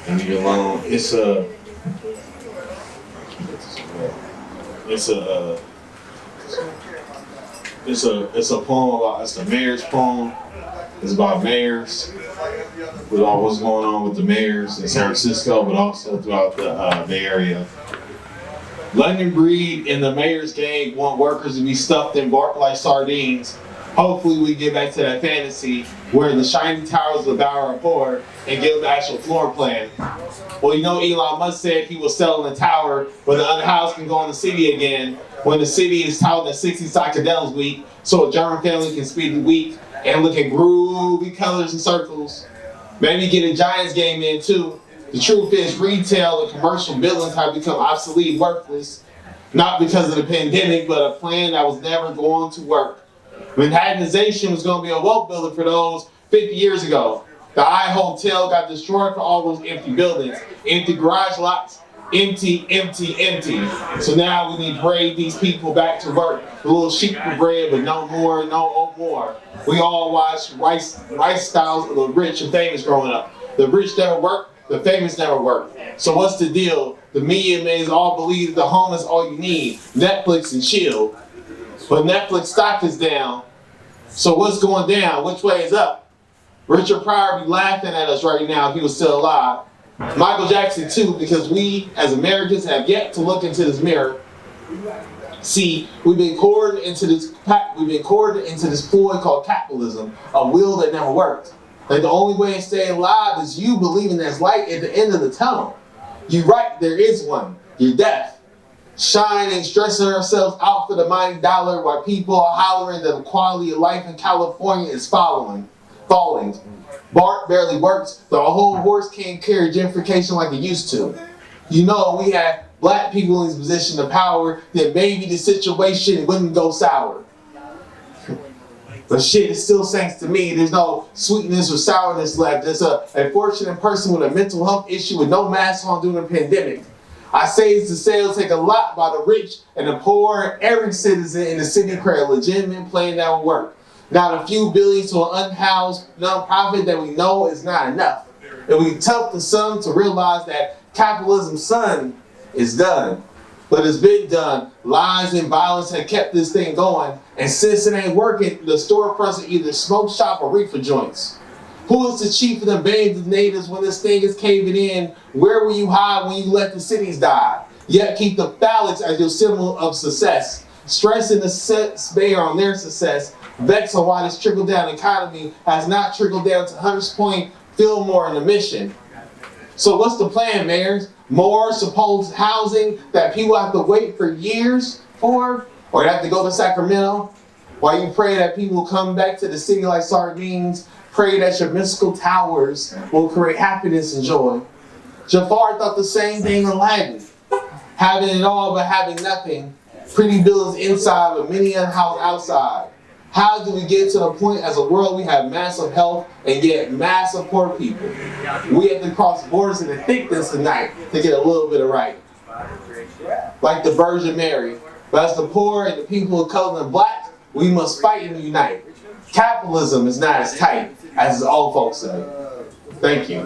Leave it alone. It's a poem about, it's a mayor's poem. It's about mayors, with all what's going on with the mayors in San Francisco, but also throughout the Bay Area. London Breed and the mayor's gang want workers to be stuffed and barked like sardines. Hopefully we get back to that fantasy where the shiny towers of the Bower are poor and give them the actual floor plan. Well, you know Elon Musk said he will sell in the tower where the unhoused can go in the city again when the city is touted as 60 psychedelics week, so a German family can speed the week and look at groovy colors and circles. Maybe get a Giants game in too. The truth is retail and commercial buildings have become obsolete, worthless, not because of the pandemic, but a plan that was never going to work. Manhattanization was going to be a wealth builder for those 50 years ago. The I Hotel got destroyed for all those empty buildings, empty garage lots, empty. So now we need to bring these people back to work. A little sheep for bread, but no more. We all watched lifestyles of the rich and famous growing up. The rich never work, the famous never work. So what's the deal? The media may all believe the home is all you need, Netflix and chill. But Netflix stock is down. So what's going down? Which way is up? Richard Pryor be laughing at us right now if he was still alive. Michael Jackson too, because we as Americans have yet to look into this mirror. See, we've been corded into this ploy called capitalism, a wheel that never worked. Like the only way to stay alive is you believing there's light at the end of the tunnel. You're right, there is one. You're deaf. Shining, stressing ourselves out for the mighty dollar while people are hollering that the quality of life in California is falling. BART barely works, the whole horse can't carry gentrification like it used to. You know, we have black people in this position of power, then maybe the situation wouldn't go sour. But shit, it still stinks to me. There's no sweetness or sourness left. There's a fortunate person with a mental health issue with no mask on during the pandemic. I say it's to say it'll take a lot by the rich and the poor, every citizen in the city create a legitimate plan that will work. Not a few billions to an unhoused nonprofit that we know is not enough. It will be tough for some to realize that capitalism's son is done. But it's been done. Lies and violence have kept this thing going. And since it ain't working, the storefronts are either smoke shop or reefer joints. Who is the chief of the abandoned natives when this thing is caving in? Where will you hide when you let the cities die? Yet keep the phallics as your symbol of success. Stressing the mayor on their success. Vex on why this trickle-down economy has not trickled down to Hunters Point, Fillmore, and the Mission. So what's the plan, mayors? More supposed housing that people have to wait for years for? Or they have to go to Sacramento? While you pray that people will come back to the city like sardines, pray that your mystical towers will create happiness and joy. Jafar thought the same thing in Aladdin. Having it all but having nothing. Pretty buildings inside but many unhoused outside. How do we get to the point as a world we have massive health and yet massive poor people? We have to cross borders in the thickness tonight to get a little bit of right. Like the Virgin Mary. But as the poor and the people of color and black, we must fight and unite. Capitalism is not as tight as the old folks say. Thank you.